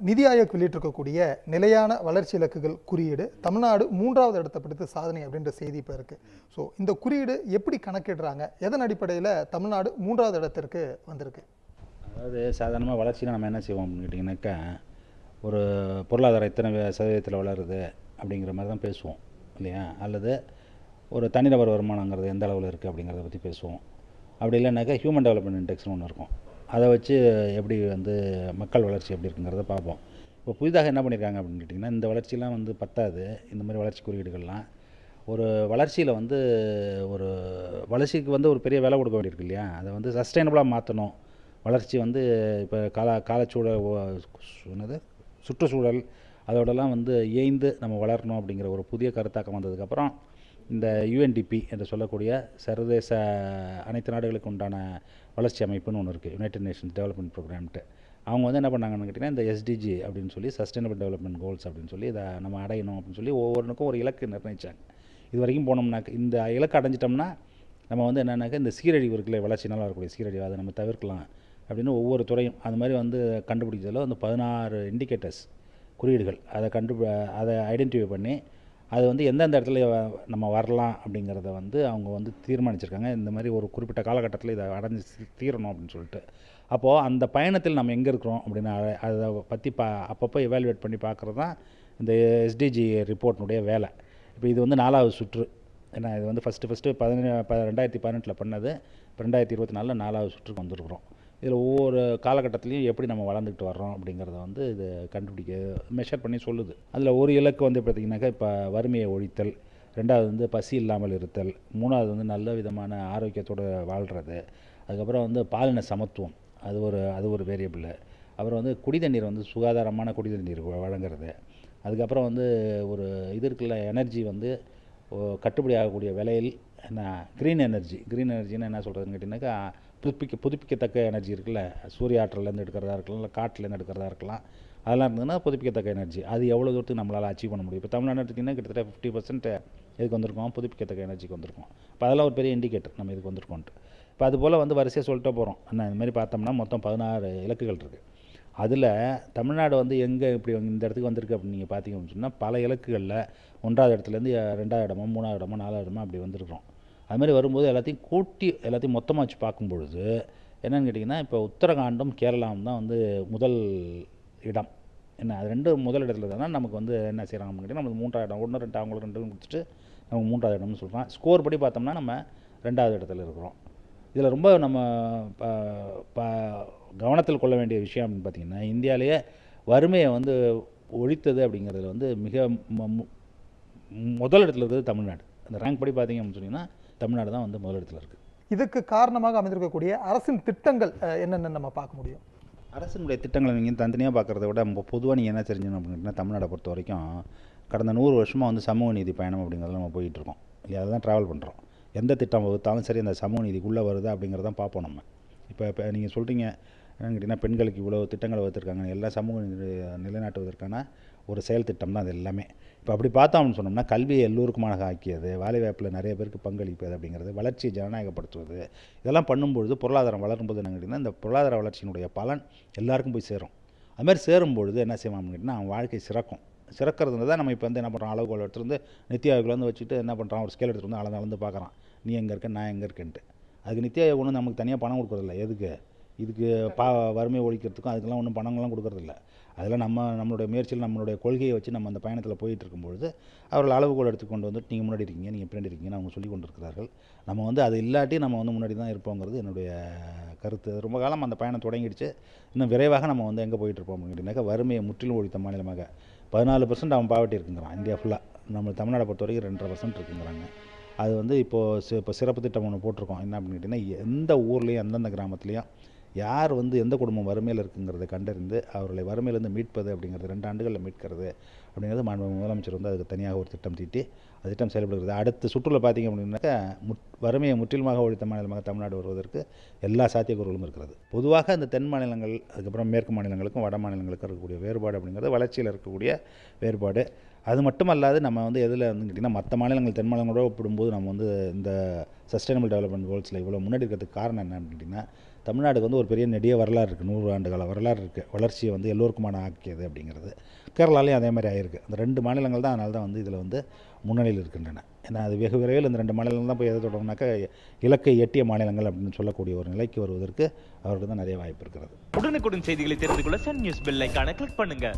நிதி ஆயோக் வெளியிட்டிருக்கக்கூடிய நிலையான வளர்ச்சி இலக்குகள் குறியீடு தமிழ்நாடு 3வது இடத்தை பிடித்து சாதனை அப்படின்ற செய்தி இப்போ இருக்குது. ஸோ இந்த குறியீடு எப்படி கணக்கிடுறாங்க, எதன் அடிப்படையில் தமிழ்நாடு 3வது இடத்திற்கு வந்திருக்கு? அதாவது சாதாரணமாக வளர்ச்சியில் நம்ம என்ன செய்வோம் அப்படின்னு கேட்டிங்கனாக்கா, ஒரு பொருளாதாரம் எத்தனை சதவீதத்தில் வளருது அப்படிங்கிற மாதிரி தான் பேசுவோம் இல்லையா, அல்லது ஒரு தனிநபர் வருமானங்கிறது எந்த அளவில் இருக்குது அப்படிங்கிறத பற்றி பேசுவோம். அப்படி இல்லைனாக்கா ஹியூமன் டெவலப்மெண்ட் இண்டெக்ஸ்னு ஒன்று இருக்கும், அதை வச்சு எப்படி மக்கள் வளர்ச்சி எப்படி இருக்குங்கிறத பார்ப்போம். இப்போ புதிதாக என்ன பண்ணியிருக்காங்க அப்படின்னு கேட்டிங்கன்னா, இந்த வளர்ச்சிலாம் பத்தாது. இந்த மாதிரி வளர்ச்சி குறியீடுகள்லாம் ஒரு வளர்ச்சியில் ஒரு வளர்ச்சிக்கு ஒரு பெரிய விலை கொடுக்க வேண்டியிருக்கு இல்லையா, அதை சஸ்டைனபிளாக மாற்றணும். வளர்ச்சி இப்போ காலச்சூழல் என்னது சுற்றுச்சூழல் அதோடலாம் ஏய்ந்து நம்ம வளரணும் அப்படிங்கிற ஒரு புதிய கருத்தாக்கம் வந்ததுக்கப்புறம் இந்த யுஎன்டிபி என்று சொல்லக்கூடிய சர்வதேச அனைத்து நாடுகளுக்கு உண்டான வளர்ச்சி அமைப்புன்னு ஒன்று இருக்குது, யுனைடெட் நேஷன்ஸ் டெவலப்மெண்ட் ப்ரோக்ராம்ட்டு. அவங்க என்ன பண்ணாங்கன்னு கேட்டிங்கன்னா, இந்த எஸ்டிஜி அப்படின்னு சொல்லி சஸ்டைனபிள் டெவலப்மெண்ட் கோல்ஸ் அப்படின்னு சொல்லி இதை நம்ம அடையணும் அப்படின்னு சொல்லி ஒவ்வொன்றுக்கும் ஒரு இலக்கு நிர்ணயித்தாங்க. இது வரைக்கும் போனோம்னாக்க இந்த இலக்கு அடைஞ்சிட்டோம்னா நம்ம என்னென்னாக்கா இந்த சீரழிவு இருக்குல்ல, வளர்ச்சினால் வரக்கூடிய சீரழிவு, அதை நம்ம தவிர்க்கலாம் அப்படின்னு ஒவ்வொரு துறையும் அது மாதிரி கண்டுபிடிச்சதில் 16 இண்டிகேட்டர்ஸ் குறியீடுகள் அதை ஐடென்டிஃபை பண்ணி அது எந்தெந்த இடத்துல நம்ம வரலாம் அப்படிங்கிறத அவங்க தீர்மானிச்சிருக்காங்க. இந்த மாதிரி ஒரு குறிப்பிட்ட காலகட்டத்தில் இதை அடைஞ்சு தீரணும் அப்படின்னு சொல்லிட்டு. அப்போது அந்த பயணத்தில் நம்ம எங்கே இருக்கிறோம் அப்படின்னு அதை பற்றி அப்பப்போ எவாலுவேட் பண்ணி பார்க்குறது தான் இந்த எஸ்டிஜி ரிப்போர்ட்னுடைய வேலை. இப்போ இது 4வது சுற்று. ஏன்னா இது ஃபஸ்ட்டு 2018 பண்ணது. இப்போ 2024 4வது சுற்றுக்கு வந்திருக்கிறோம். இதில் ஒவ்வொரு காலகட்டத்திலையும் எப்படி நம்ம வளர்ந்துக்கிட்டு வர்றோம் அப்படிங்கிறத இது கண்டுபிடிக்க மெஷர் பண்ணி சொல்லுது. அதில் ஒரு இலக்கு பார்த்திங்கனாக்கா இப்போ வறுமையை ஒழித்தல், 2வது பசி இல்லாமல் இருத்தல், 3வது நல்ல விதமான ஆரோக்கியத்தோடு வாழ்கிறது, அதுக்கப்புறம் பாலின சமத்துவம், அது ஒரு வேரியபிள், அப்புறம் குடிதண்ணீர் சுகாதாரமான குடிதண்ணீர் வழங்குறது, அதுக்கப்புறம் ஒரு இது இருக்குல்ல எனர்ஜி கட்டுப்படி ஆகக்கூடிய விலையில் க்ரீன் எனர்ஜின்னு என்ன சொல்கிறதுன்னு கேட்டிங்கனாக்கா, புதுப்பிக்கத்தக்க எனர்ஜி இருக்குல்ல, சூரிய ஆற்றலேருந்து எடுக்கிறதா இருக்கலாம், இல்லை காற்றுலேருந்து எடுக்கிறதா இருக்கலாம், அதெல்லாம் இருந்ததுன்னா புதுப்பிக்கத்தக்க எனர்ஜி அது எவ்வளோ தூரத்துக்கு நம்மளால் அச்சீவ் பண்ண முடியும். இப்போ தமிழ்நாடு எடுத்திங்கன்னா கிட்டத்தட்ட 50% இதுக்கு வந்திருக்கோம், புதுப்பிக்கத்தக்க எனர்ஜிக்கு வந்திருக்கோம். இப்போ அதெல்லாம் ஒரு பெரிய இண்டிகேட்டர் நம்ம இதுக்கு வந்திருக்கோன்ட்டு. இப்போ அதுபோல் வரிசையாக சொல்லிட்டே போகிறோம். இந்த மாதிரி பார்த்தோம்னா மொத்தம் 16 இலக்குகள் இருக்குது. அதில் தமிழ்நாடு எங்கே இப்படி இந்த இடத்துக்கு வந்திருக்கு அப்படின்னு நீங்கள் பார்த்தீங்க அப்படின்னு சொன்னால், பல இலக்குகளில் 1வது இடத்துலேருந்து 2வது இடமோ 3வது இடமோ 4வது இடமோ அப்படி வந்திருக்கிறோம். அதுமாதிரி வரும்போது எல்லாத்தையும் மொத்தமாக வச்சு பார்க்கும்பொழுது என்னென்னு கேட்டிங்கன்னா, இப்போ உத்தரகாண்டும் கேரளாவும் தான் முதல் இடம். அது 2 முதல் இடத்துல தான் நமக்கு என்ன செய்கிறாங்க அப்படின்னு கேட்டிங்கன்னா, நமக்கு 3வது இடம், 1 2 அவங்களுக்கு 2 கொடுத்துட்டு நமக்கு 3வது இடம்னு சொல்கிறோம். ஸ்கோர் படி பார்த்தோம்னா நம்ம 2வது இடத்துல இருக்கிறோம். இதில் ரொம்ப நம்ம கவனத்தில் கொள்ள வேண்டிய விஷயம் அப்படின்னு பார்த்திங்கன்னா, இந்தியாவிலேயே வறுமையை ஒழித்தது அப்படிங்கிறதுல மிக முதல் இடத்துல இருக்கிறது தமிழ்நாடு. அந்த ரேங்க் படி பார்த்திங்க அப்படின்னு சொன்னிங்கன்னா தமிழ்நாடு தான் முதல் இடத்துல இருக்குது. இதுக்கு காரணமாக அமைந்திருக்கக்கூடிய அரசின் திட்டங்கள் என்னென்னு நம்ம பார்க்க முடியும்? அரசினுடைய திட்டங்களை நீங்கள் தனித்தனியாக பார்க்குறத விட பொதுவாக நீங்கள் என்ன தெரிஞ்சுக்கணும் அப்படின்னா, தமிழ்நாடை பொறுத்த வரைக்கும் கடந்த 100 வருஷமாக சமூக நீதி பயணம் அப்படிங்கிறத நம்ம போயிட்டுருக்கோம் இல்லையா, அதை தான் ட்ராவல் பண்ணுறோம். எந்த திட்டம் வகுத்தாலும் சரி அந்த சமூக நீதிக்குள்ளே வருது அப்படிங்கிறதான் பார்ப்போம் நம்ம. இப்போ நீங்கள் சொல்கிறீங்க என்னன்னு கேட்டிங்கன்னா, பெண்களுக்கு இவ்வளோ திட்டங்களை வகுத்துருக்காங்க, எல்லா சமூக நிலைநாட்டுவதற்கான ஒரு செயல் திட்டம் தான் அது எல்லாமே. இப்போ அப்படி பார்த்தோம்னு சொன்னோம்னா, கல்வியை எல்லோருக்குமாக ஆக்கியது, வேலைவாய்ப்பில் நிறைய பேருக்கு பங்களிப்பது அப்படிங்கிறது, வளர்ச்சியை ஜனநாயகப்படுத்துவது, இதெல்லாம் பண்ணும்பொழுது பொருளாதாரம் வளரும்போது என்ன கேட்டிங்கன்னா, இந்த பொருளாதார வளர்ச்சியினுடைய பலன் எல்லாருக்கும் போய் சேரும். அதுமாதிரி சேரும்பொழுது என்ன செய்வாங்க கேட்டிங்கன்னா, அவன் வாழ்க்கை சிறக்கிறது தான் நம்ம இப்போ என்ன பண்ணுறோம், அளவுகோல் எடுத்துருந்து நித்தி ஆயோகில் வச்சுட்டு என்ன பண்ணுறான், ஒரு ஸ்கேல் எடுத்துகிட்டு அளந்து பார்க்குறான், நீ எங்கே இருக்க நான் எங்கே இருக்கேன்ட்டு. அதுக்கு நித்தி ஆயோக் ஒன்றும் நமக்கு தனியாக பணம் கொடுக்குறதில்ல. எதுக்கு? இதுக்கு வறுமையை ஒழிக்கிறதுக்கும் அதுக்கெல்லாம் ஒன்றும் பணங்கள்லாம் கொடுக்குறதில்ல. அதில் நம்மளுடைய முயற்சியில் நம்மளுடைய கொள்கையை வச்சு நம்ம அந்த பயணத்தில் போயிட்டு இருக்கும்பொழுது அவர்கள் அளவுகோல் எடுத்து கொண்டு நீங்கள் முன்னாடி இருக்கீங்க, நீங்கள் பின்னாடி இருக்கீங்கன்னு அவங்க சொல்லி கொண்டு இருக்கிறார்கள். நம்ம அது இல்லாட்டி நம்ம முன்னாடி தான் இருப்போங்கிறது என்னுடைய கருத்து. ரொம்ப காலம் அந்த பயணம் தொடங்கிடுச்சு. இன்னும் விரைவாக நம்ம எங்கே போயிட்டுருப்போம் அப்படின்னாக்கா, வறுமையை முற்றிலும் ஒழித்த மாநிலமாக 14% அவன் பாவர்ட்டி இருக்குங்கிறான் இந்தியா ஃபுல்லாக. நம்ம தமிழ்நாடை பொறுத்த வரைக்கும் 2.5% இருக்குங்கிறாங்க. அது இப்போ சிறப்பு திட்டம் ஒன்று போட்டிருக்கோம். என்ன அப்படின்னு கேட்டிங்கன்னா, எந்த ஊர்லேயும் எந்தெந்த கிராமத்துலேயும் யார் எந்த குடும்பம் வறுமையில் இருக்குங்கிறத கண்டறிந்து அவர்களை வறுமையிலேருந்து மீட்பது அப்படிங்கிறது 2 ஆண்டுகளில் மீட்கிறது அப்படிங்கிறது முதலமைச்சர் அதுக்கு தனியாக ஒரு திட்டம் தீட்டி அது திட்டம் செயல்படுகிறது. அடுத்த சுற்றுலா பார்த்திங்க அப்படின்னாக்கா, வறுமையை முற்றிலுமாக ஒழித்த மாநிலமாக தமிழ்நாடு வருவதற்கு எல்லா சாத்தியக்கூறுகளும் இருக்கிறது. பொதுவாக இந்த தென் மாநிலங்கள், அதுக்கப்புறம் மேற்கு மாநிலங்களுக்கும் வட மாநிலங்களுக்கும் இருக்கக்கூடிய வேறுபாடு அப்படிங்கிறது வளர்ச்சியில் இருக்கக்கூடிய வேறுபாடு. அது மட்டும் அல்லாது நம்ம எதில் கேட்டிங்கன்னா, மற்ற மாநிலங்கள் தென் மாநிலங்களோடு ஒப்பிடும்போது நம்ம இந்த சஸ்டைனபிள் டெவலப்மெண்ட் கோல்ஸில் இவ்வளோ முன்னாடி இருக்கிறதுக்கு காரணம் என்னன்னு கேட்டிங்கன்னா, தமிழ்நாடுக்கு வந்து ஒரு பெரிய நெடிய வரலாறு இருக்குது, 100 ஆண்டுகால வரலாறு இருக்குது. வளர்ச்சியை வந்து எல்லோருக்குமான ஆக்கியது அப்படிங்கிறது. கேரளாலையும் அதே மாதிரி ஆகிருக்கு. அந்த 2 மாநிலங்கள் தான் அதனால தான் வந்து இதில் வந்து முன்னணியில் இருக்கின்றன. ஏன்னா அது வெகு விரைவில் இந்த 2 மாநிலங்கள் தான் போய் எதை தொடங்கினாக்கா இலக்கை எட்டிய மாநிலங்கள் அப்படின்னு சொல்லக்கூடிய ஒரு நிலைக்கு வருவதற்கு அவருக்கு தான் நிறைய வாய்ப்பு இருக்கிறது. உடனுக்குடன் செய்திகளை தெரிந்து கொள்ள சன் நியூஸ் பெல் ஐகானை கிளிக் பண்ணுங்க.